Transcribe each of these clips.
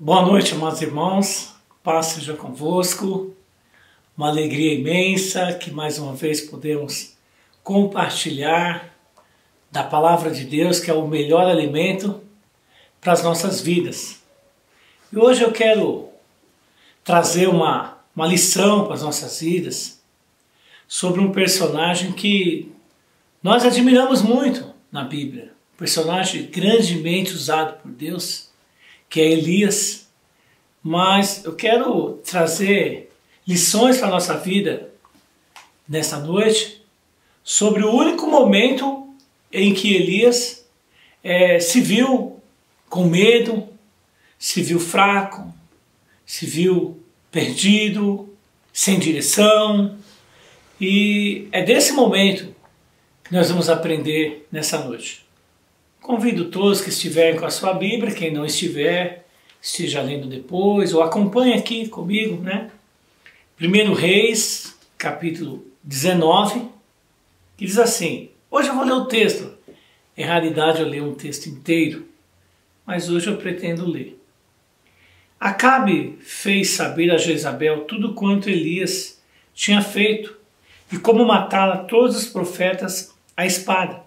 Boa noite, amados irmãos, paz seja convosco, uma alegria imensa que mais uma vez podemos compartilhar da Palavra de Deus, que é o melhor alimento para as nossas vidas. E hoje eu quero trazer uma lição para as nossas vidas sobre um personagem que nós admiramos muito na Bíblia, um personagem grandemente usado por Deus, que é Elias, mas eu quero trazer lições para a nossa vida nesta noite sobre o único momento em que Elias se viu com medo, se viu fraco, se viu perdido, sem direção, e é desse momento que nós vamos aprender nessa noite. Convido todos que estiverem com a sua Bíblia, quem não estiver, esteja lendo depois, ou acompanhe aqui comigo, né? 1 Reis, capítulo 19, que diz assim, hoje eu vou ler o texto, em realidade eu leio um texto inteiro, mas hoje eu pretendo ler. Acabe fez saber a Jezabel tudo quanto Elias tinha feito, e como matara todos os profetas à espada.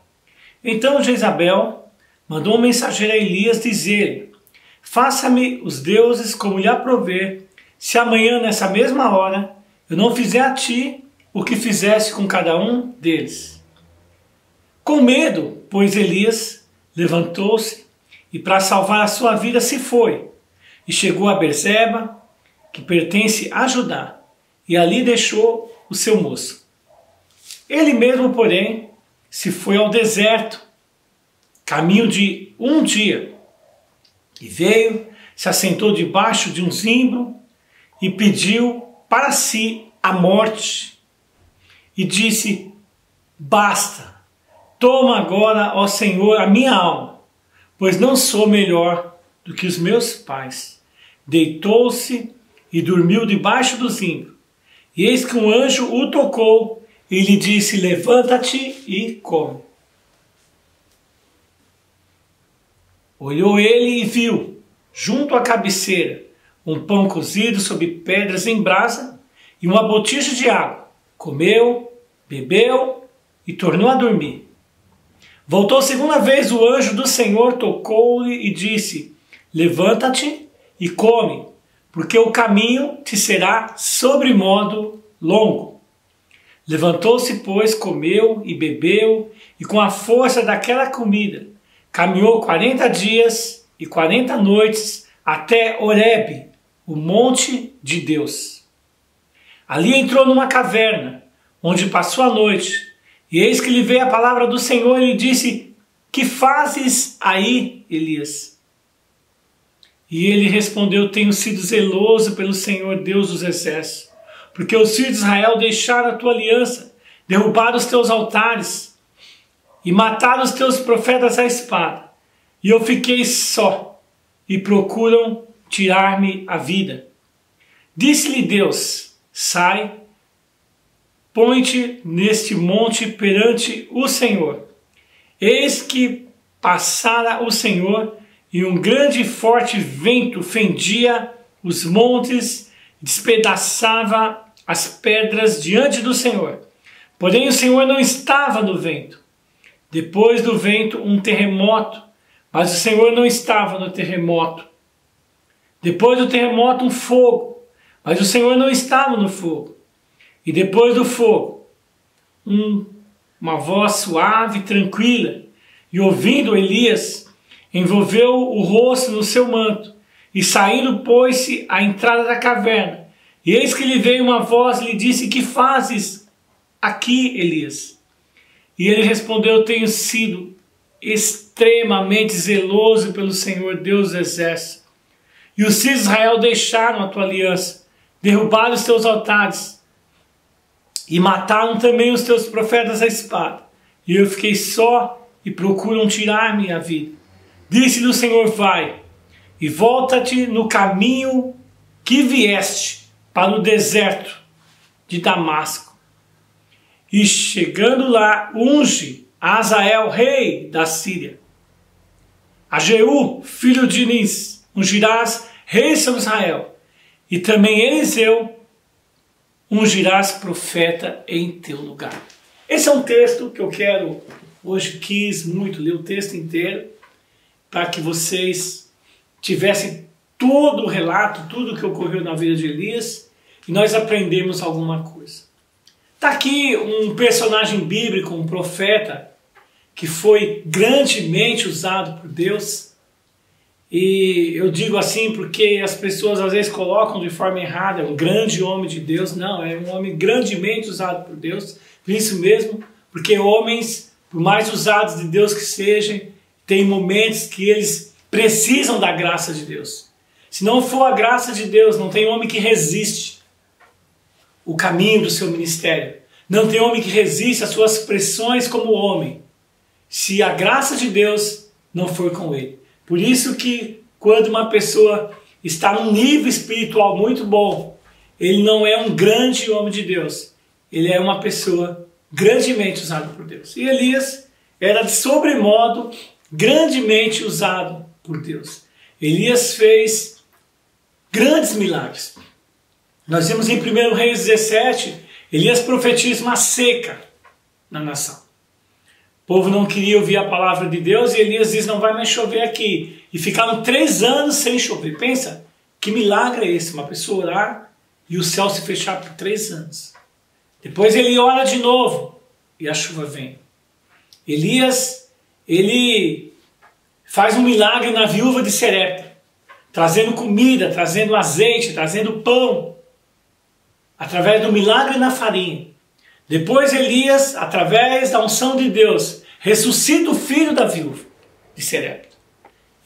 Então Jezabel mandou um mensageiro a Elias dizer-lhe, faça-me os deuses como lhe aprouver, se amanhã nessa mesma hora eu não fizer a ti o que fizeste com cada um deles. Com medo, pois Elias levantou-se e para salvar a sua vida se foi, e chegou a Berseba, que pertence a Judá, e ali deixou o seu moço. Ele mesmo, porém, se foi ao deserto, caminho de um dia, e veio, se assentou debaixo de um zimbro e pediu para si a morte, e disse, basta, toma agora, ó Senhor, a minha alma, pois não sou melhor do que os meus pais. Deitou-se e dormiu debaixo do zimbro, e eis que um anjo o tocou e lhe disse, levanta-te e come. Olhou ele e viu, junto à cabeceira, um pão cozido sobre pedras em brasa e uma botija de água. Comeu, bebeu e tornou a dormir. Voltou segunda vez o anjo do Senhor, tocou-lhe e disse, levanta-te e come, porque o caminho te será sobremodo longo. Levantou-se, pois, comeu e bebeu, e com a força daquela comida, caminhou 40 dias e 40 noites até Horebe, o monte de Deus. Ali entrou numa caverna, onde passou a noite, e eis que lhe veio a palavra do Senhor e lhe disse, que fazes aí, Elias? E ele respondeu, tenho sido zeloso pelo Senhor Deus dos exércitos, porque os filhos de Israel deixaram a tua aliança, derrubaram os teus altares, e mataram os teus profetas à espada, e eu fiquei só, e procuram tirar-me a vida. Disse-lhe Deus, sai, põe-te neste monte perante o Senhor. Eis que passara o Senhor, e um grande e forte vento fendia os montes, despedaçava as pedras diante do Senhor. Porém o Senhor não estava no vento. Depois do vento, um terremoto, mas o Senhor não estava no terremoto. Depois do terremoto, um fogo, mas o Senhor não estava no fogo. E depois do fogo, uma voz suave e tranquila, e ouvindo Elias, envolveu o rosto no seu manto, e saindo pôs-se à entrada da caverna. E eis que lhe veio uma voz e lhe disse, que fazes aqui, Elias? E ele respondeu, tenho sido extremamente zeloso pelo Senhor Deus dos exércitos. E os filhos de Israel deixaram a tua aliança, derrubaram os teus altares e mataram também os teus profetas à espada. E eu fiquei só e procuram tirar-me a vida. Disse-lhe o Senhor, vai e volta-te no caminho que vieste para o deserto de Damasco. E chegando lá, unge a Azael, rei da Síria. A Jeú, filho de Nis, ungirás rei sobre Israel, e também Eliseu ungirás profeta em teu lugar. Esse é um texto que eu quero, hoje quis muito ler o texto inteiro, para que vocês tivessem todo o relato, tudo o que ocorreu na vida de Elias, e nós aprendemos alguma coisa. Está aqui um personagem bíblico, um profeta, que foi grandemente usado por Deus. E eu digo assim porque as pessoas às vezes colocam de forma errada, um grande homem de Deus. Não, é um homem grandemente usado por Deus. Por isso mesmo, porque homens, por mais usados de Deus que sejam, tem momentos que eles precisam da graça de Deus. Se não for a graça de Deus, não tem homem que resiste o caminho do seu ministério. Não tem homem que resiste às suas pressões como homem, se a graça de Deus não for com ele. Por isso que quando uma pessoa está num nível espiritual muito bom, ele não é um grande homem de Deus. Ele é uma pessoa grandemente usada por Deus. E Elias era de sobremodo grandemente usado por Deus. Elias fez grandes milagres. Nós vimos em 1 Reis 17, Elias profetiza uma seca na nação. O povo não queria ouvir a palavra de Deus e Elias diz, não vai mais chover aqui. E ficaram 3 anos sem chover. Pensa, que milagre é esse? Uma pessoa orar e o céu se fechar por 3 anos. Depois ele ora de novo e a chuva vem. Elias, ele faz um milagre na viúva de Serepta, trazendo comida, trazendo azeite, trazendo pão, através do milagre na farinha. Depois Elias, através da unção de Deus, ressuscita o filho da viúva de Serepta.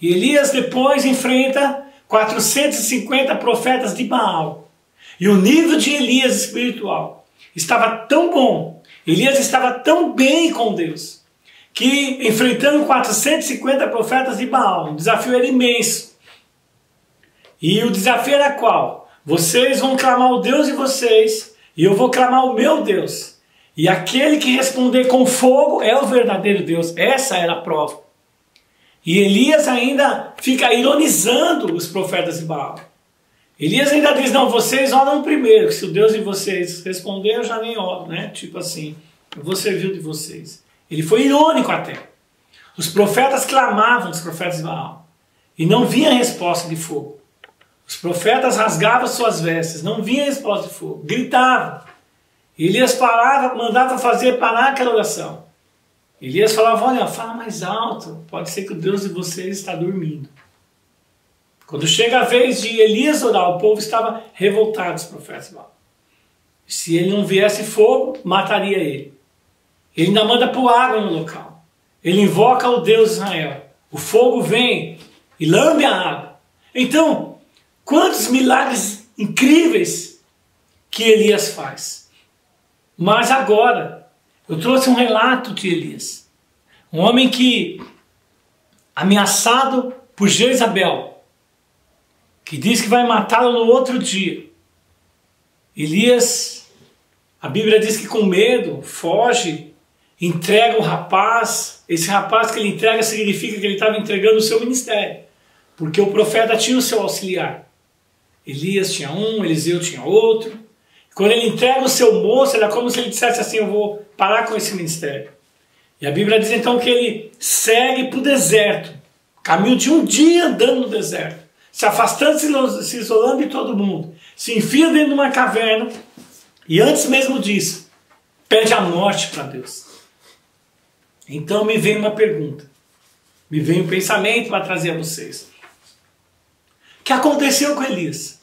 E Elias depois enfrenta 450 profetas de Baal. E o nível de Elias espiritual estava tão bom, Elias estava tão bem com Deus, que enfrentando 450 profetas de Baal, o desafio era imenso. E o desafio era qual? Vocês vão clamar o Deus de vocês, e eu vou clamar o meu Deus. E aquele que responder com fogo é o verdadeiro Deus. Essa era a prova. E Elias ainda fica ironizando os profetas de Baal. Elias ainda diz, não, vocês oram primeiro, que se o Deus de vocês responder, eu já nem oro, né? Tipo assim, eu vou servir o de vocês. Ele foi irônico até. Os profetas clamavam dos profetas de Baal, e não vinha resposta de fogo. Os profetas rasgavam suas vestes, não vinha resposta de fogo, gritavam. Elias parava, mandava fazer parar aquela oração. Elias falava, olha, fala mais alto, pode ser que o Deus de vocês está dormindo. Quando chega a vez de Elias orar, o povo estava revoltado, os profetas de Baal. Se ele não viesse fogo, mataria ele. Ele ainda manda pôr água no local. Ele invoca o Deus de Israel. O fogo vem e lambe a água. Então, quantos milagres incríveis que Elias faz. Mas agora, eu trouxe um relato de Elias. Um homem que, ameaçado por Jezabel, que diz que vai matá-lo no outro dia. Elias, a Bíblia diz que com medo, foge, entrega o rapaz. Esse rapaz que ele entrega significa que ele estava entregando o seu ministério, porque o profeta tinha o seu auxiliar. Elias tinha um, Eliseu tinha outro. Quando ele entrega o seu moço, era como se ele dissesse assim, eu vou parar com esse ministério. E a Bíblia diz então que ele segue para o deserto, caminho de um dia andando no deserto, se afastando, se isolando de todo mundo, se enfia dentro de uma caverna e antes mesmo disso, pede a morte para Deus. Então me vem uma pergunta, me vem um pensamento para trazer a vocês. O que aconteceu com Elias?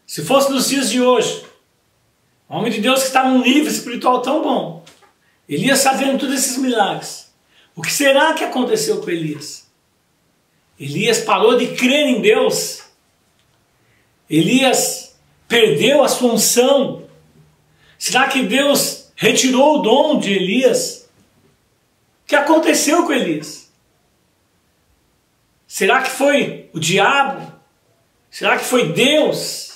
Se fosse nos dias de hoje, um homem de Deus que está num nível espiritual tão bom, Elias fazendo todos esses milagres, o que será que aconteceu com Elias? Elias parou de crer em Deus? Elias perdeu a sua unção? Será que Deus retirou o dom de Elias? O que aconteceu com Elias? Será que foi o diabo? Será que foi Deus?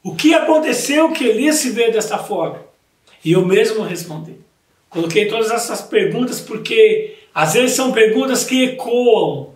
O que aconteceu que Elias se vê desta forma? E eu mesmo respondi. Coloquei todas essas perguntas porque às vezes são perguntas que ecoam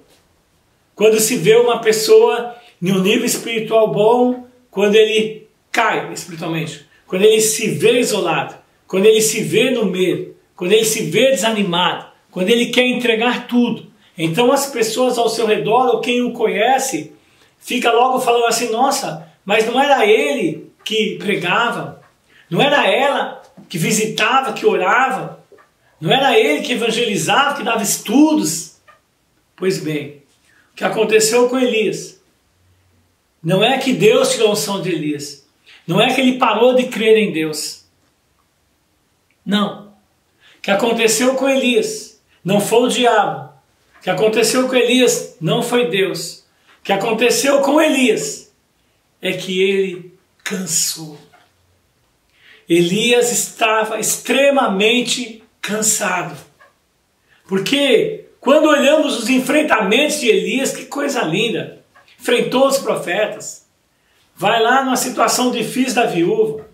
quando se vê uma pessoa em um nível espiritual bom quando ele cai espiritualmente, quando ele se vê isolado, quando ele se vê no medo, quando ele se vê desanimado, quando ele quer entregar tudo. Então as pessoas ao seu redor, ou quem o conhece, fica logo falando assim, nossa, mas não era ele que pregava, não era ela que visitava, que orava, não era ele que evangelizava, que dava estudos. Pois bem, o que aconteceu com Elias, não é que Deus tirou a unção de Elias, não é que ele parou de crer em Deus. Não. O que aconteceu com Elias não foi o diabo. O que aconteceu com Elias não foi Deus. O que aconteceu com Elias é que ele cansou. Elias estava extremamente cansado. Porque quando olhamos os enfrentamentos de Elias, que coisa linda. Enfrentou os profetas. Vai lá numa situação difícil da viúva.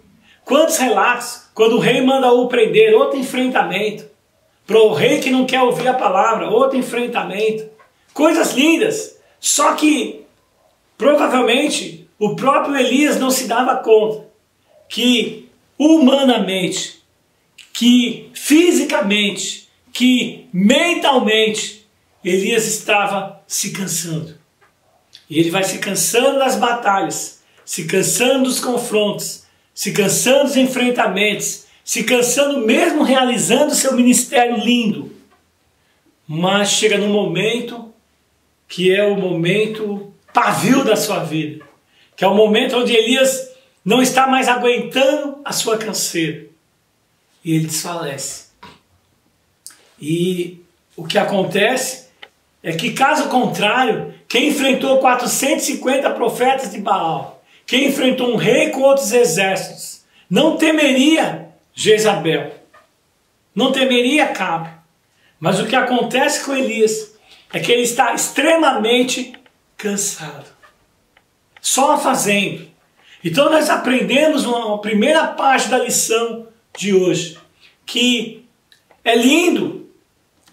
Quantos relatos, quando o rei manda o prender, outro enfrentamento. Para o rei que não quer ouvir a palavra, outro enfrentamento. Coisas lindas. Só que, provavelmente, o próprio Elias não se dava conta que humanamente, que fisicamente, que mentalmente, Elias estava se cansando. E ele vai se cansando das batalhas, se cansando dos confrontos, se cansando dos enfrentamentos, se cansando mesmo realizando seu ministério lindo. Mas chega num momento que é o momento pavio da sua vida, que é o momento onde Elias não está mais aguentando a sua canseira. E ele desfalece. E o que acontece é que, caso contrário, quem enfrentou 450 profetas de Baal, quem enfrentou um rei com outros exércitos, não temeria Jezabel, não temeria Acabe. Mas o que acontece com Elias é que ele está extremamente cansado, só fazendo. Então nós aprendemos uma primeira parte da lição de hoje, que é lindo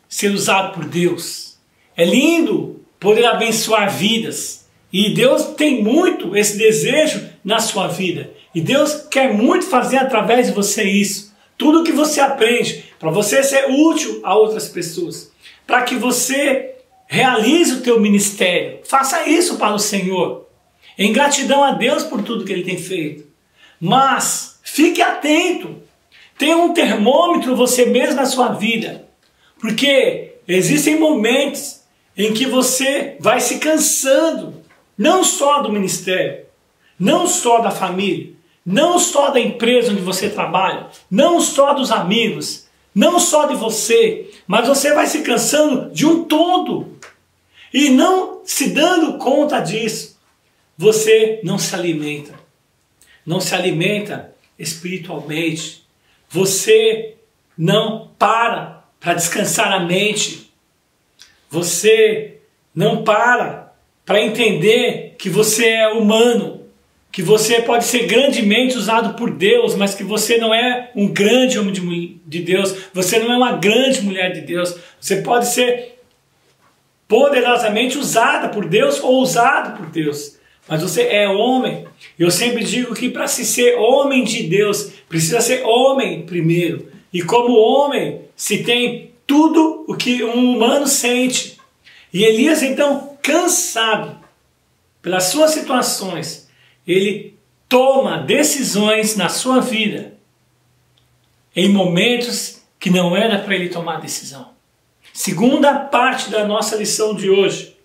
ser usado por Deus, é lindo poder abençoar vidas, e Deus tem muito esse desejo na sua vida, e Deus quer muito fazer através de você isso, tudo que você aprende, para você ser útil a outras pessoas, para que você realize o teu ministério, faça isso para o Senhor, em gratidão a Deus por tudo que Ele tem feito. Mas fique atento, tenha um termômetro você mesmo na sua vida, porque existem momentos em que você vai se cansando, não só do ministério, não só da família, não só da empresa onde você trabalha, não só dos amigos, não só de você, mas você vai se cansando de um todo. E não se dando conta disso, você não se alimenta. Não se alimenta espiritualmente. Você não para descansar a mente. Você não para entender que você é humano, que você pode ser grandemente usado por Deus, mas que você não é um grande homem de Deus, você não é uma grande mulher de Deus, você pode ser poderosamente usada por Deus ou usado por Deus, mas você é homem. Eu sempre digo que para se ser homem de Deus, precisa ser homem primeiro, e como homem se tem tudo o que um humano sente. E Elias, então, cansado pelas suas situações, ele toma decisões na sua vida em momentos que não era para ele tomar decisão. Segunda parte da nossa lição de hoje: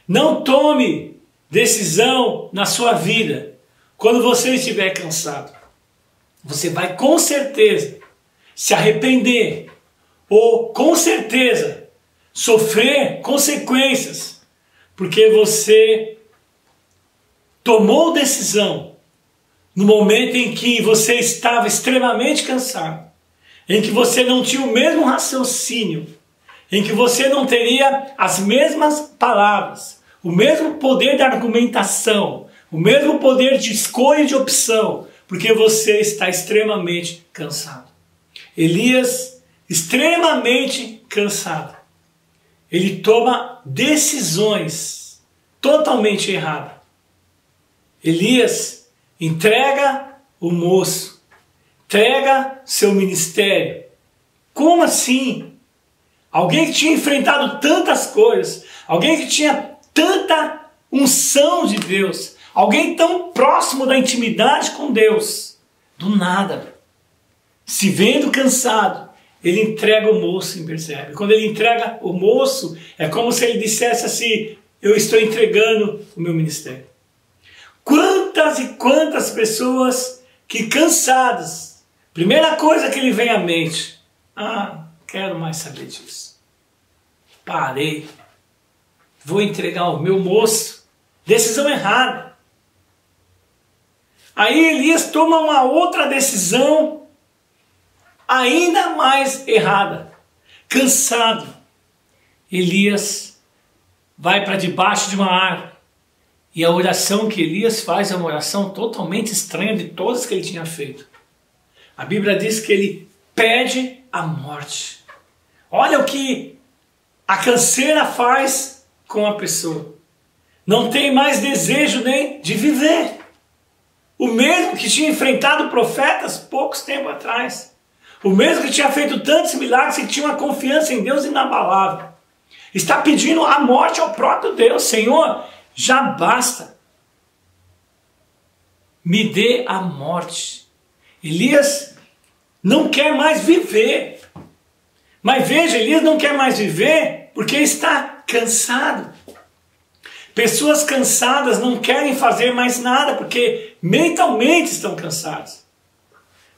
não tome decisão na sua vida quando você estiver cansado. Você vai com certeza se arrepender ou com certeza sofrer consequências, porque você tomou decisão no momento em que você estava extremamente cansado, em que você não tinha o mesmo raciocínio, em que você não teria as mesmas palavras, o mesmo poder de argumentação, o mesmo poder de escolha e de opção, porque você está extremamente cansado. Elias, extremamente cansado, ele toma decisões totalmente erradas. Elias entrega o moço, entrega seu ministério. Como assim? Alguém que tinha enfrentado tantas coisas, alguém que tinha tanta unção de Deus, alguém tão próximo da intimidade com Deus, do nada, se vendo cansado, ele entrega o moço em Berseba. Quando ele entrega o moço, é como se ele dissesse assim: eu estou entregando o meu ministério. Quantas e quantas pessoas que cansadas, primeira coisa que lhe vem à mente: quero mais saber disso. Parei. Vou entregar o meu moço. Decisão errada. Aí Elias toma uma outra decisão ainda mais errada. Cansado, Elias vai para debaixo de uma árvore. E a oração que Elias faz é uma oração totalmente estranha de todas que ele tinha feito. A Bíblia diz que ele pede a morte. Olha o que a canseira faz com a pessoa. Não tem mais desejo nem de viver. O mesmo que tinha enfrentado profetas poucos tempos atrás. O mesmo que tinha feito tantos milagres e tinha uma confiança em Deus inabalável. Está pedindo a morte ao próprio Deus. Senhor, já basta. Me dê a morte. Elias não quer mais viver. Mas veja, Elias não quer mais viver porque está cansado. Pessoas cansadas não querem fazer mais nada porque mentalmente estão cansadas.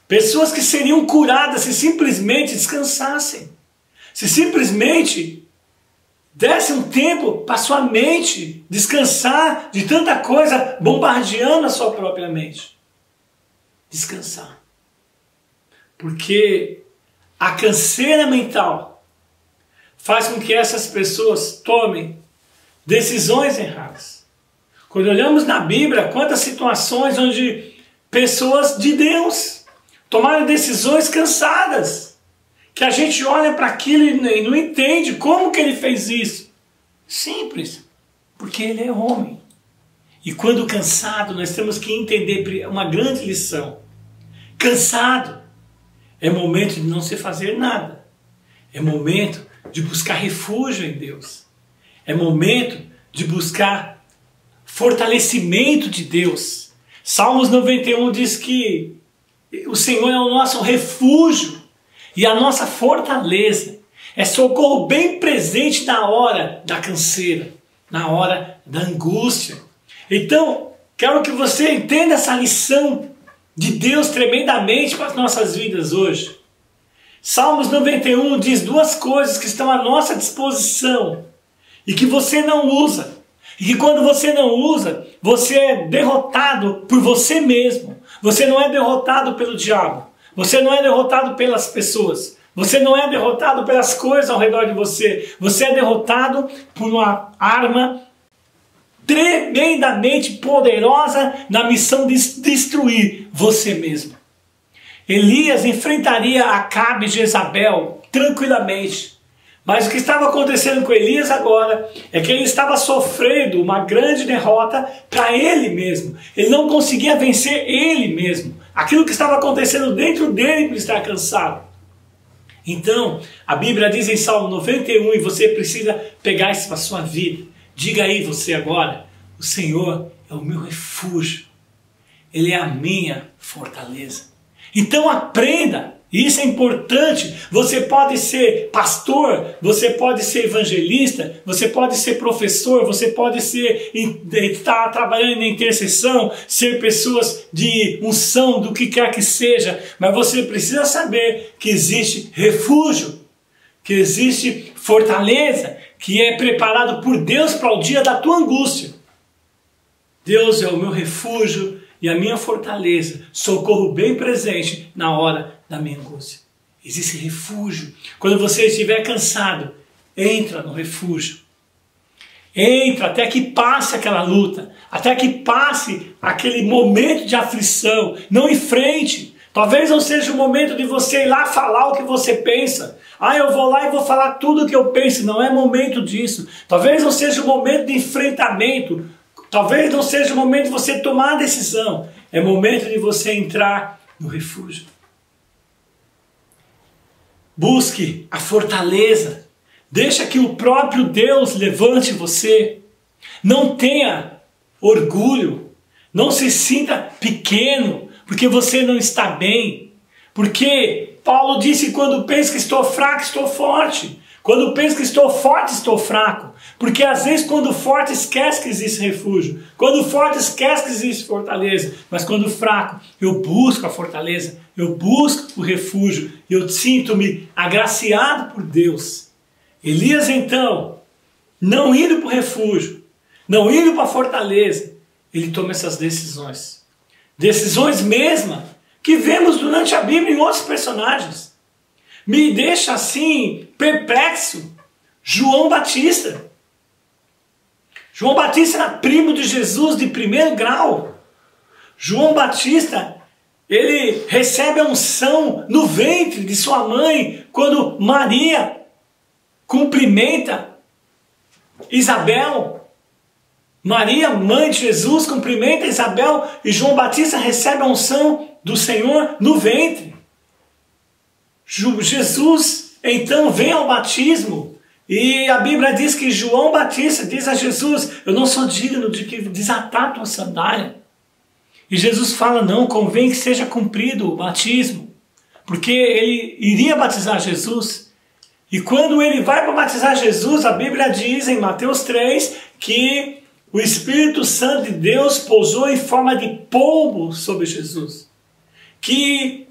Pessoas que seriam curadas se simplesmente descansassem. Se simplesmente desse um tempo para sua mente descansar de tanta coisa bombardeando a sua própria mente. Descansar. Porque a canseira mental faz com que essas pessoas tomem decisões erradas. Quando olhamos na Bíblia, quantas situações onde pessoas de Deus tomaram decisões cansadas, que a gente olha para aquilo e não entende como que ele fez isso. Simples, porque ele é homem. E quando cansado, nós temos que entender uma grande lição. Cansado é momento de não se fazer nada. É momento de buscar refúgio em Deus. É momento de buscar fortalecimento de Deus. Salmos 91 diz que o Senhor é o nosso refúgio e a nossa fortaleza. É socorro bem presente na hora da canseira, na hora da angústia. Então, quero que você entenda essa lição de Deus tremendamente para as nossas vidas hoje. Salmos 91 diz duas coisas que estão à nossa disposição e que você não usa. E que quando você não usa, você é derrotado por você mesmo. Você não é derrotado pelo diabo. Você não é derrotado pelas pessoas. Você não é derrotado pelas coisas ao redor de você. Você é derrotado por uma arma tremendamente poderosa na missão de destruir você mesmo. Elias enfrentaria Acabe e Jezabel tranquilamente. Mas o que estava acontecendo com Elias agora é que ele estava sofrendo uma grande derrota para ele mesmo. Ele não conseguia vencer ele mesmo. Aquilo que estava acontecendo dentro dele por estar cansado. Então, a Bíblia diz em Salmo 91, e você precisa pegar isso para a sua vida. Diga aí você agora: o Senhor é o meu refúgio. Ele é a minha fortaleza. Então aprenda. Isso é importante. Você pode ser pastor, você pode ser evangelista, você pode ser professor, você pode estar trabalhando em intercessão, ser pessoas de unção, do que quer que seja, mas você precisa saber que existe refúgio, que existe fortaleza, que é preparado por Deus para o dia da tua angústia. Deus é o meu refúgio e a minha fortaleza, socorro bem presente na hora da minha angústia. Existe refúgio. Quando você estiver cansado, entra no refúgio. Entra até que passe aquela luta, até que passe aquele momento de aflição. Não enfrente. Talvez não seja o momento de você ir lá falar o que você pensa. Eu vou lá e vou falar tudo o que eu penso. Não é momento disso. Talvez não seja o momento de enfrentamento. Talvez não seja o momento de você tomar a decisão. É momento de você entrar no refúgio. Busque a fortaleza. Deixa que o próprio Deus levante você. Não tenha orgulho. Não se sinta pequeno porque você não está bem. Porque Paulo disse: quando penso que estou fraco, estou forte. Quando penso que estou forte, estou fraco. Porque às vezes quando forte esquece que existe refúgio. Quando forte esquece que existe fortaleza. Mas quando fraco, eu busco a fortaleza. Eu busco o refúgio. Eu sinto-me agraciado por Deus. Elias então, não indo para o refúgio, não indo para a fortaleza, ele toma essas decisões. Decisões mesmas que vemos durante a Bíblia em outros personagens. Me deixa assim perplexo João Batista. João Batista era primo de Jesus de primeiro grau. João Batista, ele recebe a unção no ventre de sua mãe quando Maria cumprimenta Isabel. Maria, mãe de Jesus, cumprimenta Isabel e João Batista recebe a unção do Senhor no ventre. Jesus então vem ao batismo e a Bíblia diz que João Batista diz a Jesus: eu não sou digno de que desatar tua sandália. E Jesus fala: não, convém que seja cumprido o batismo, porque ele iria batizar Jesus. E quando ele vai para batizar Jesus, a Bíblia diz em Mateus 3 que o Espírito Santo de Deus pousou em forma de pombo sobre Jesus. Que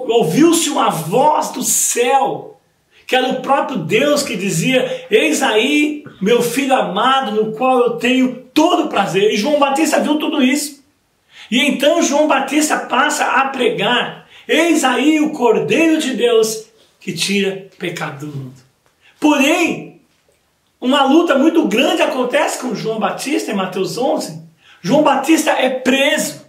ouviu-se uma voz do céu, que era o próprio Deus que dizia: eis aí meu filho amado, no qual eu tenho todo prazer. E João Batista viu tudo isso. E então João Batista passa a pregar: eis aí o Cordeiro de Deus que tira o pecado do mundo. Porém, uma luta muito grande acontece com João Batista em Mateus 11. João Batista é preso.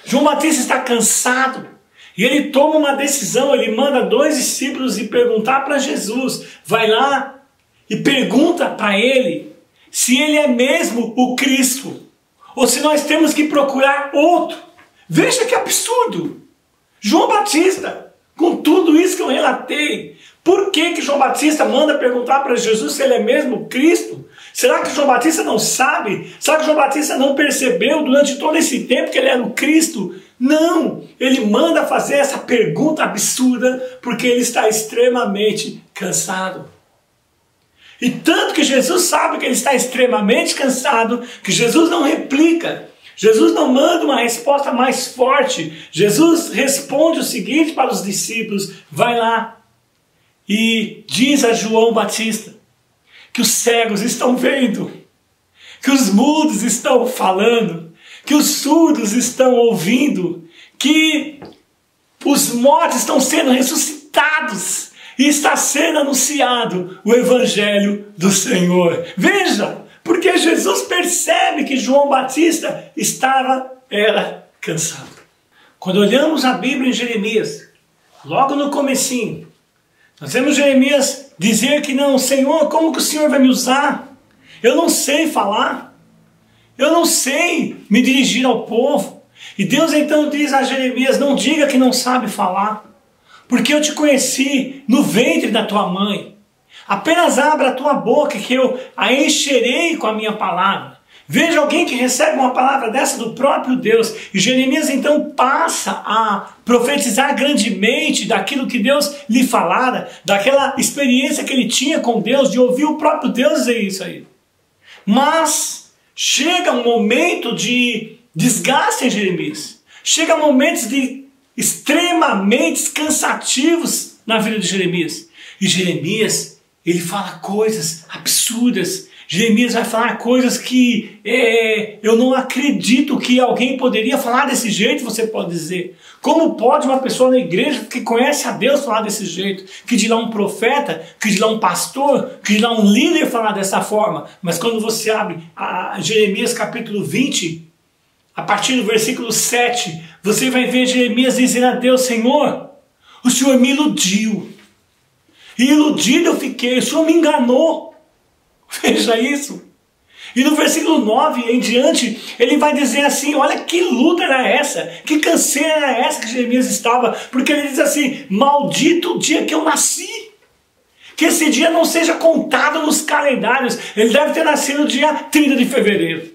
João Batista está cansado. E ele toma uma decisão. Ele manda 2 discípulos ir perguntar para Jesus. Vai lá e pergunta para ele se ele é mesmo o Cristo. Ou se nós temos que procurar outro. Veja que absurdo. João Batista, com tudo isso que eu relatei, por que João Batista manda perguntar para Jesus se ele é mesmo Cristo? Será que João Batista não sabe? Será que João Batista não percebeu durante todo esse tempo que ele era o Cristo? Não! Ele manda fazer essa pergunta absurda porque ele está extremamente cansado. E tanto que Jesus sabe que ele está extremamente cansado, que Jesus não replica. Jesus não manda uma resposta mais forte. Jesus responde o seguinte para os discípulos: vai lá e diz a João Batista que os cegos estão vendo, que os mudos estão falando, que os surdos estão ouvindo, que os mortos estão sendo ressuscitados e está sendo anunciado o Evangelho do Senhor. Veja! Porque Jesus percebe que João Batista era cansado. Quando olhamos a Bíblia em Jeremias, logo no comecinho, nós vemos Jeremias dizer que não: Senhor, como que o Senhor vai me usar? Eu não sei falar. Eu não sei me dirigir ao povo. E Deus então diz a Jeremias: não diga que não sabe falar, porque eu te conheci no ventre da tua mãe. Apenas abra a tua boca que eu a encherei com a minha palavra. Veja alguém que recebe uma palavra dessa do próprio Deus. E Jeremias então passa a profetizar grandemente daquilo que Deus lhe falara, daquela experiência que ele tinha com Deus, de ouvir o próprio Deus dizer isso aí. Mas chega um momento de desgaste em Jeremias. Chega momentos de extremamente cansativos na vida de Jeremias. E Jeremias, ele fala coisas absurdas. Jeremias vai falar coisas que eu não acredito que alguém poderia falar desse jeito, você pode dizer. Como pode uma pessoa na igreja que conhece a Deus falar desse jeito? Que dirá um profeta, que dirá um pastor, que dirá um líder falar dessa forma? Mas quando você abre a Jeremias capítulo 20, a partir do versículo 7, você vai ver Jeremias dizendo a Deus: Senhor, o Senhor me iludiu. E iludido eu fiquei, o Senhor me enganou. Veja isso. E no versículo 9 em diante, ele vai dizer assim, olha que luta era essa, que canseira era essa que Jeremias estava, porque ele diz assim, maldito o dia que eu nasci, que esse dia não seja contado nos calendários. Ele deve ter nascido no dia 30 de fevereiro.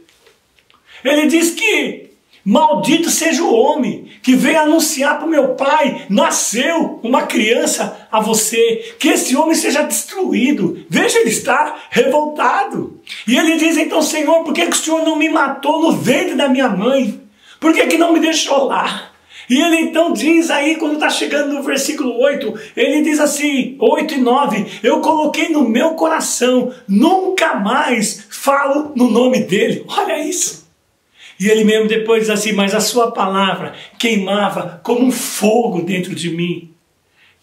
Ele diz que maldito seja o homem que vem anunciar para o meu pai, nasceu uma criança a você, que esse homem seja destruído. Veja, ele está revoltado. E ele diz então, Senhor, por que o Senhor não me matou no ventre da minha mãe? Por que não me deixou lá? E ele então diz aí, quando está chegando no versículo 8, ele diz assim, 8 e 9, eu coloquei no meu coração, nunca mais falo no nome dele. Olha isso. E ele mesmo depois diz assim, mas a sua palavra queimava como um fogo dentro de mim.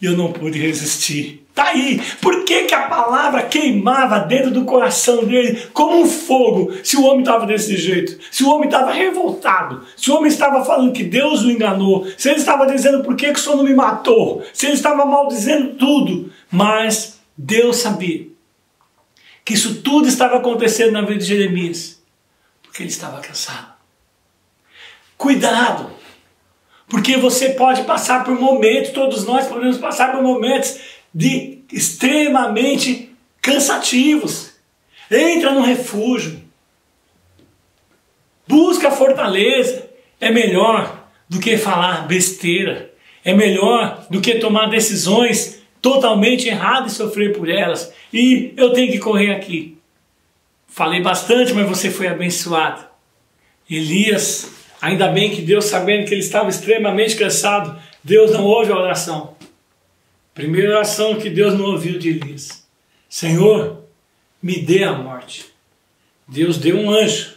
E eu não pude resistir. Está aí. Por que a palavra queimava dentro do coração dele como um fogo? Se o homem estava desse jeito. Se o homem estava revoltado. Se o homem estava falando que Deus o enganou. Se ele estava dizendo por que o Senhor não me matou. Se ele estava maldizendo tudo. Mas Deus sabia que isso tudo estava acontecendo na vida de Jeremias. Porque ele estava cansado. Cuidado, porque você pode passar por momentos, todos nós podemos passar por momentos de extremamente cansativos. Entra no refúgio, busca fortaleza. É melhor do que falar besteira, é melhor do que tomar decisões totalmente erradas e sofrer por elas. E eu tenho que correr aqui. Falei bastante, mas você foi abençoado. Elias, ainda bem que Deus, sabendo que ele estava extremamente cansado, Deus não ouve a oração. Primeira oração que Deus não ouviu de Elias. Senhor, me dê a morte. Deus deu um anjo.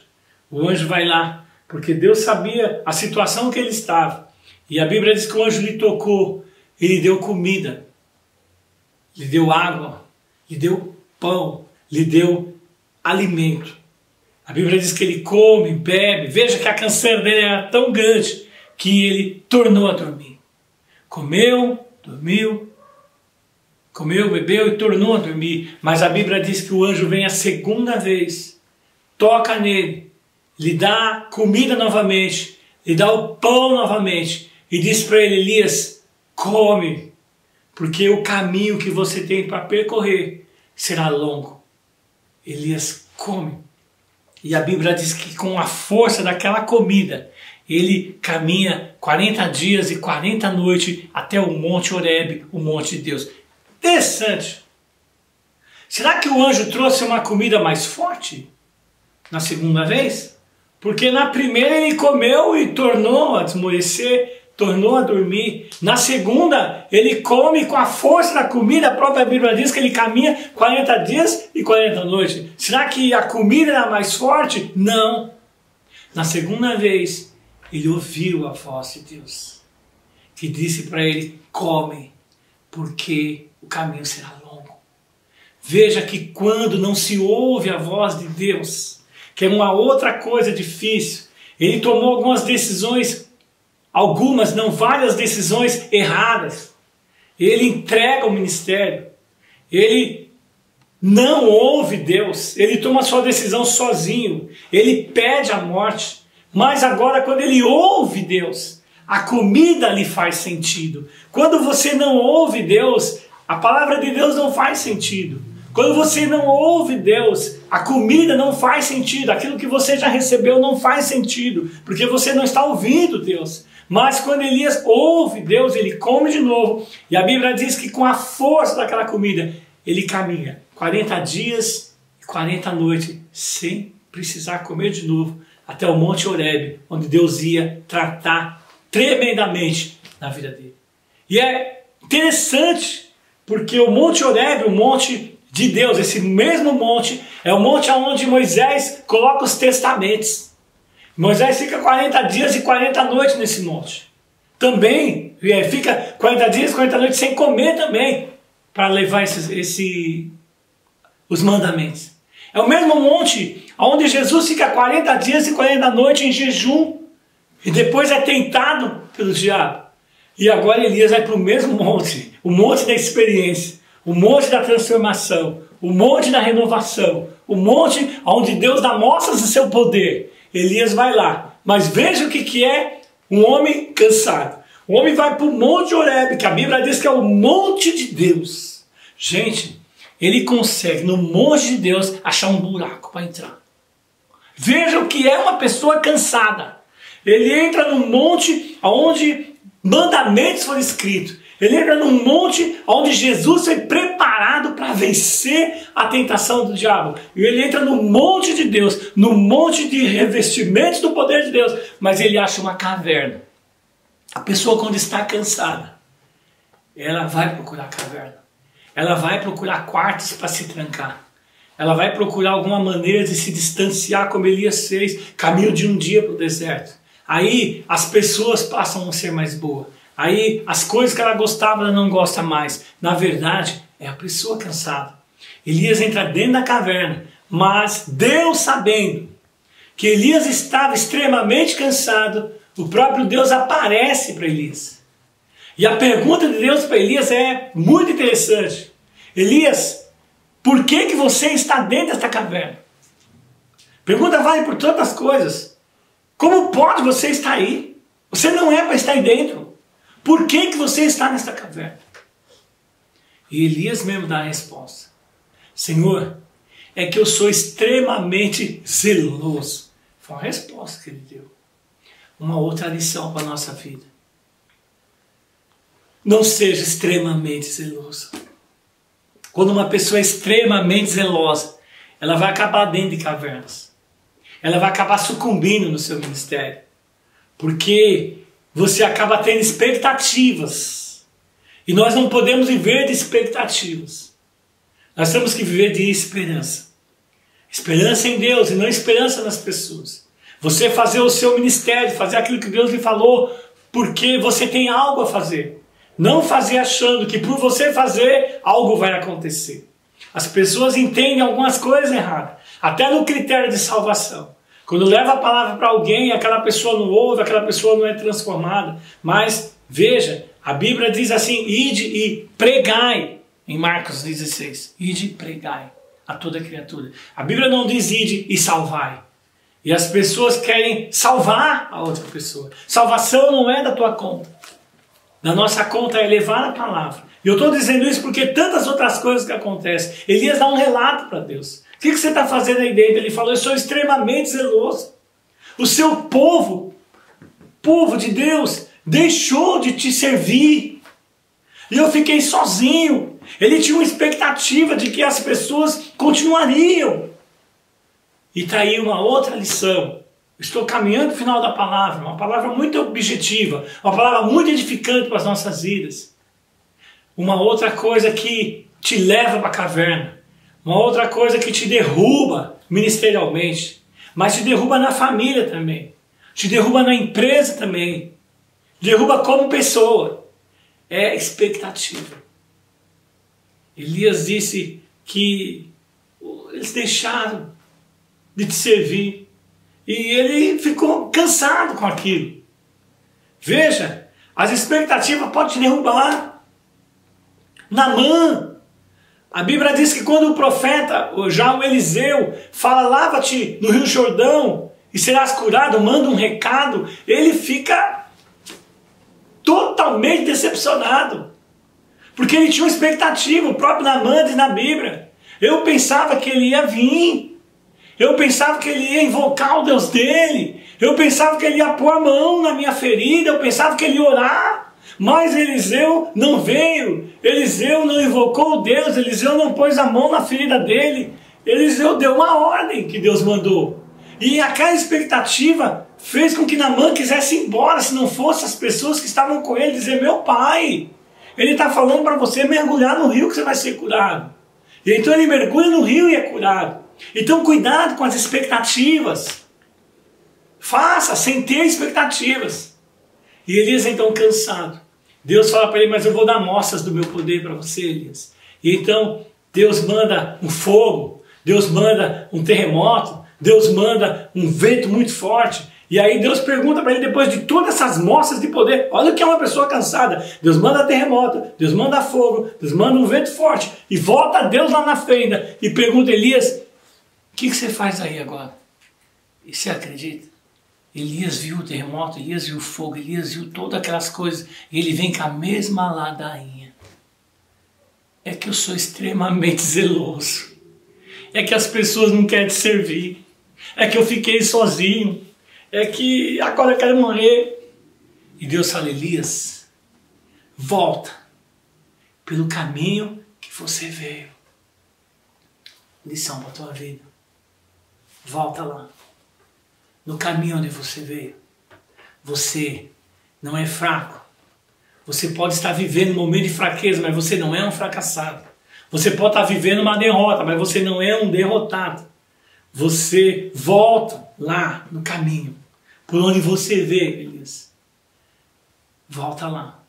O anjo vai lá, porque Deus sabia a situação que ele estava. E a Bíblia diz que o anjo lhe tocou, e lhe deu comida, lhe deu água, lhe deu pão, lhe deu alimento. A Bíblia diz que ele come, bebe. Veja que a canseira dele era tão grande que ele tornou a dormir. Comeu, dormiu, comeu, bebeu e tornou a dormir. Mas a Bíblia diz que o anjo vem a segunda vez, toca nele, lhe dá comida novamente, lhe dá o pão novamente e diz para ele, Elias, come, porque o caminho que você tem para percorrer será longo. Elias come. E a Bíblia diz que com a força daquela comida, ele caminha 40 dias e 40 noites até o Monte Horebe, o Monte de Deus. Interessante. Será que o anjo trouxe uma comida mais forte na segunda vez? Porque na primeira ele comeu e tornou a esmorecer, tornou a dormir. Na segunda, ele come com a força da comida. A própria Bíblia diz que ele caminha 40 dias e 40 noites. Será que a comida era mais forte? Não. Na segunda vez, ele ouviu a voz de Deus, que disse para ele, come, porque o caminho será longo. Veja que quando não se ouve a voz de Deus, que é uma outra coisa difícil, ele tomou algumas decisões, algumas, não várias decisões erradas. Ele entrega o ministério. Ele não ouve Deus. Ele toma a sua decisão sozinho. Ele pede a morte. Mas agora quando ele ouve Deus, a comida lhe faz sentido. Quando você não ouve Deus, a palavra de Deus não faz sentido. Quando você não ouve Deus, a comida não faz sentido. Aquilo que você já recebeu não faz sentido. Porque você não está ouvindo Deus. Mas quando Elias ouve Deus, ele come de novo. E a Bíblia diz que com a força daquela comida, ele caminha 40 dias e 40 noites sem precisar comer de novo até o Monte Horebe, onde Deus ia tratar tremendamente na vida dele. E é interessante, porque o Monte Horebe, o monte de Deus, esse mesmo monte, é o monte onde Moisés coloca os testamentos. Moisés fica 40 dias e 40 noites nesse monte. Também fica 40 dias e 40 noites sem comer também, para levar os mandamentos. É o mesmo monte onde Jesus fica 40 dias e 40 noites em jejum. E depois é tentado pelo diabo. E agora Elias vai para o mesmo monte. O monte da experiência. O monte da transformação. o monte da renovação, o monte onde Deus dá mostras do seu poder. Elias vai lá, mas veja o que é um homem cansado. O homem vai para o Monte Horebe, que a Bíblia diz que é o monte de Deus. Gente, ele consegue no monte de Deus achar um buraco para entrar. Veja o que é uma pessoa cansada. Ele entra num monte onde mandamentos foram escritos. Ele entra num monte onde Jesus foi preparado para vencer a tentação do diabo. E ele entra no monte de Deus, no monte de revestimentos do poder de Deus. Mas ele acha uma caverna. A pessoa, quando está cansada, ela vai procurar caverna. Ela vai procurar quartos para se trancar. Ela vai procurar alguma maneira de se distanciar, como Elias fez, caminho de um dia para o deserto. Aí as pessoas passam a ser mais boas. Aí as coisas que ela gostava, ela não gosta mais. Na verdade, é a pessoa cansada. Elias entra dentro da caverna, mas Deus, sabendo que Elias estava extremamente cansado, o próprio Deus aparece para Elias. E a pergunta de Deus para Elias é muito interessante. Elias, por que você está dentro desta caverna? Pergunta vale por tantas coisas. Como pode você estar aí? Você não é para estar aí dentro. Por que você está nesta caverna? E Elias mesmo dá a resposta. Senhor, é que eu sou extremamente zeloso. Foi uma resposta que ele deu. Uma outra lição para a nossa vida. Não seja extremamente zeloso. Quando uma pessoa é extremamente zelosa, ela vai acabar dentro de cavernas. Ela vai acabar sucumbindo no seu ministério. Porque você acaba tendo expectativas. E nós não podemos viver de expectativas. Nós temos que viver de esperança. Esperança em Deus e não esperança nas pessoas. Você fazer o seu ministério, fazer aquilo que Deus lhe falou, porque você tem algo a fazer. Não fazer achando que por você fazer, algo vai acontecer. As pessoas entendem algumas coisas erradas. Até no critério de salvação. Quando leva a palavra para alguém, aquela pessoa não ouve, aquela pessoa não é transformada. Mas, veja, a Bíblia diz assim, ide e pregai, em Marcos 16. Ide e pregai a toda criatura. A Bíblia não diz ide e salvai. E as pessoas querem salvar a outra pessoa. Salvação não é da tua conta. Da nossa conta é levar a palavra. E eu estou dizendo isso porque tantas outras coisas que acontecem. Elias dá um relato para Deus. O que você está fazendo aí dentro? Ele falou, eu sou extremamente zeloso. O seu povo de Deus, deixou de te servir. E eu fiquei sozinho. Ele tinha uma expectativa de que as pessoas continuariam. E está aí uma outra lição. Estou caminhando para o final da palavra. Uma palavra muito objetiva. Uma palavra muito edificante para as nossas vidas. Uma outra coisa que te leva para a caverna. Uma outra coisa que te derruba ministerialmente. Mas te derruba na família também. Te derruba na empresa também. Derruba como pessoa. É expectativa. Elias disse que eles deixaram de te servir. E ele ficou cansado com aquilo. Veja, as expectativas podem te derrubar. Naamã, a Bíblia diz que quando o profeta, já o Eliseu, fala, lava-te no Rio Jordão e serás curado, manda um recado, ele fica totalmente decepcionado. Porque ele tinha uma expectativa, o próprio Naamã diz na Bíblia. Eu pensava que ele ia vir. Eu pensava que ele ia invocar o Deus dele. Eu pensava que ele ia pôr a mão na minha ferida. Eu pensava que ele ia orar. Mas Eliseu não veio. Eliseu não invocou o Deus. Eliseu não pôs a mão na ferida dele. Eliseu deu uma ordem que Deus mandou. E aquela expectativa fez com que Naamã quisesse ir embora. Se não fosse as pessoas que estavam com ele dizer, meu pai, ele está falando para você mergulhar no rio que você vai ser curado. E então ele mergulha no rio e é curado. Então cuidado com as expectativas. Faça sem ter expectativas. E Elias então cansado. Deus fala para ele, mas eu vou dar mostras do meu poder para você, Elias. E então Deus manda um fogo. Deus manda um terremoto. Deus manda um vento muito forte. E aí Deus pergunta para ele, depois de todas essas mostras de poder, olha o que é uma pessoa cansada. Deus manda terremoto, Deus manda fogo, Deus manda um vento forte. E volta Deus lá na fenda e pergunta a Elias, o que você faz aí agora? E você acredita? Elias viu o terremoto, Elias viu o fogo, Elias viu todas aquelas coisas. E ele vem com a mesma ladainha. É que eu sou extremamente zeloso. É que as pessoas não querem te servir. É que eu fiquei sozinho. É que agora eu quero morrer. E Deus fala, Elias, volta pelo caminho que você veio. Lição para a tua vida. Volta lá. No caminho onde você veio. Você não é fraco. Você pode estar vivendo um momento de fraqueza, mas você não é um fracassado. Você pode estar vivendo uma derrota, mas você não é um derrotado. Você volta lá no caminho. Por onde você veio, Elias. Volta lá.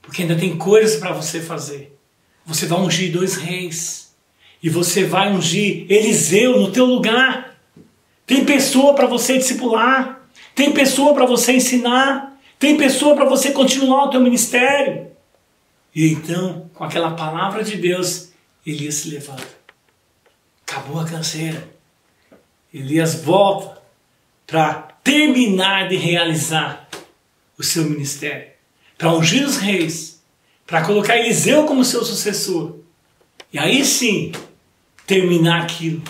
Porque ainda tem coisas para você fazer. Você vai ungir 2 reis. E você vai ungir Eliseu no teu lugar. Tem pessoa para você discipular. Tem pessoa para você ensinar. Tem pessoa para você continuar o teu ministério. E então, com aquela palavra de Deus, Elias se levanta. Acabou a canseira. Elias volta para terminar de realizar o seu ministério. Para ungir os reis. Para colocar Eliseu como seu sucessor. E aí sim, terminar aquilo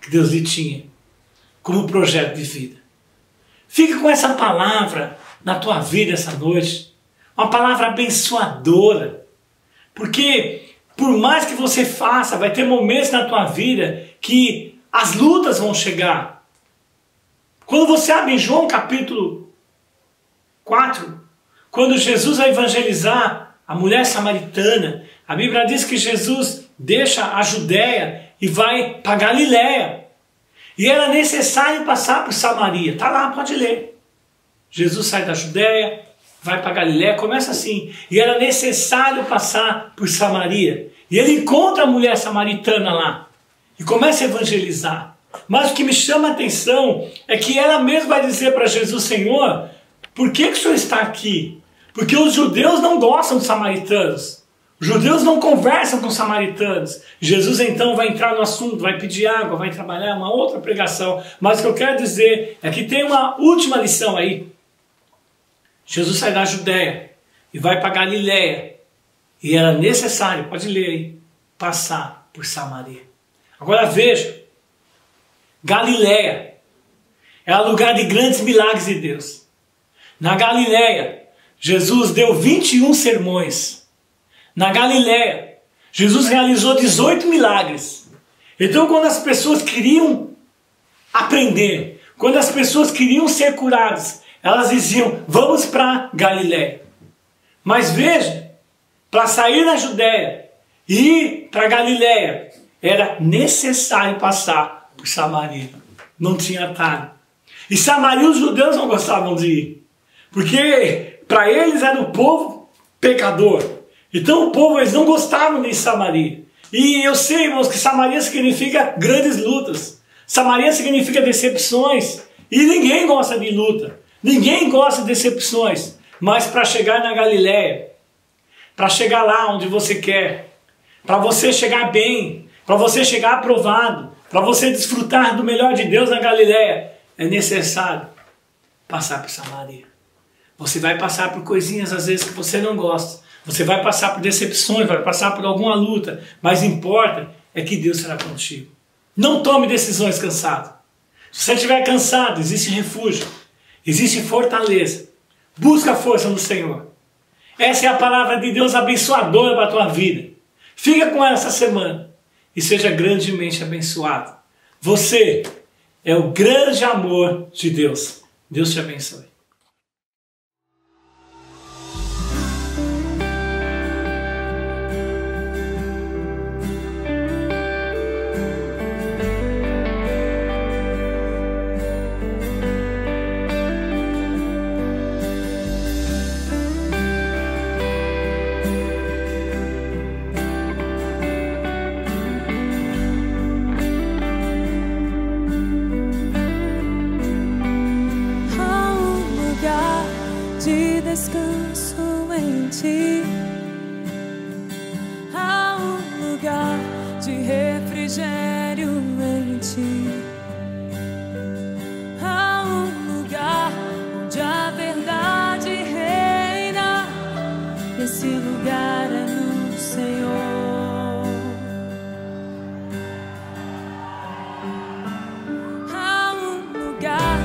que Deus lhe tinha como projeto de vida. Fica com essa palavra na tua vida essa noite. Uma palavra abençoadora. Porque por mais que você faça, vai ter momentos na tua vida que as lutas vão chegar. Quando você abre em João capítulo 4, quando Jesus vai evangelizar a mulher samaritana, a Bíblia diz que Jesus deixa a Judéia e vai para Galiléia. E era necessário passar por Samaria. Está lá, pode ler. Jesus sai da Judéia, vai para Galiléia, começa assim. E era necessário passar por Samaria. E ele encontra a mulher samaritana lá. E começa a evangelizar. Mas o que me chama a atenção é que ela mesma vai dizer para Jesus, Senhor, por que o Senhor está aqui? Porque os judeus não gostam dos samaritanos. Os judeus não conversam com os samaritanos. Jesus então vai entrar no assunto, vai pedir água, vai trabalhar uma outra pregação. Mas o que eu quero dizer é que tem uma última lição aí. Jesus sai da Judéia e vai para Galiléia. E era necessário, pode ler aí, passar por Samaria. Agora veja, Galiléia é o lugar de grandes milagres de Deus. Na Galiléia, Jesus deu 21 sermões. Na Galiléia, Jesus realizou 18 milagres. Então, quando as pessoas queriam aprender, quando as pessoas queriam ser curadas, elas diziam, vamos para Galiléia. Mas veja, para sair da Judéia e ir para Galiléia, era necessário passar por Samaria. Não tinha atalho. E Samaria os judeus não gostavam de ir. Porque para eles era o povo pecador. Então o povo, eles não gostavam de Samaria. E eu sei, irmãos, que Samaria significa grandes lutas. Samaria significa decepções. E ninguém gosta de luta. Ninguém gosta de decepções. Mas para chegar na Galiléia, para chegar lá onde você quer, para você chegar bem, para você chegar aprovado, para você desfrutar do melhor de Deus na Galiléia, é necessário passar por Samaria. Você vai passar por coisinhas às vezes que você não gosta. Você vai passar por decepções, vai passar por alguma luta. Mas importa é que Deus será contigo. Não tome decisões cansado. Se você estiver cansado, existe refúgio. Existe fortaleza. Busca a força no Senhor. Essa é a palavra de Deus abençoadora para a tua vida. Fica com ela essa semana. E seja grandemente abençoado. Você é o grande amor de Deus. Deus te abençoe. Oh de descanso em ti. Há um lugar de refrigério em ti. Há um lugar onde a verdade reina. Esse lugar é no Senhor. Há um lugar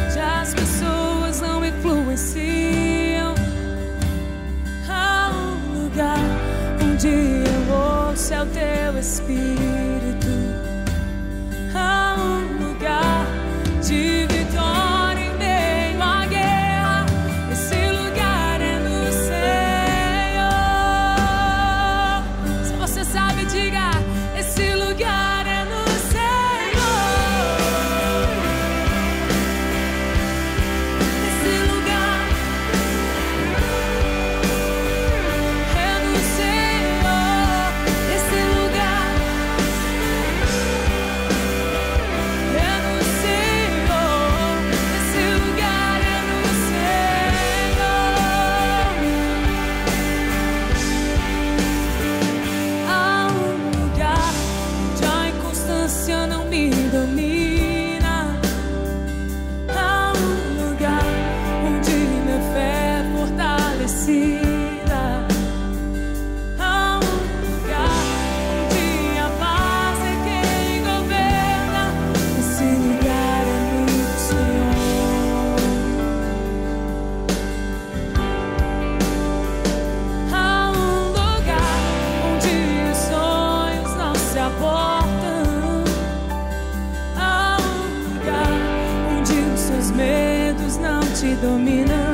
onde as pessoas não influenciam. Há um lugar onde eu ouço é o teu Espírito. Há um lugar de vitória em meio à guerra. Esse lugar é no Senhor. Se você sabe, diga: esse lugar é no Senhor. Esse lugar é no Senhor. Esse lugar é no Senhor. Esse lugar é no Senhor. Há um lugar onde a inconstância não me domina. Há um lugar onde minha fé é fortalecida. Há um lugar onde a paz é quem governa. Esse lugar é no Senhor. Há um lugar onde os sonhos não se abortam. Há um lugar onde os seus medos não te dominam.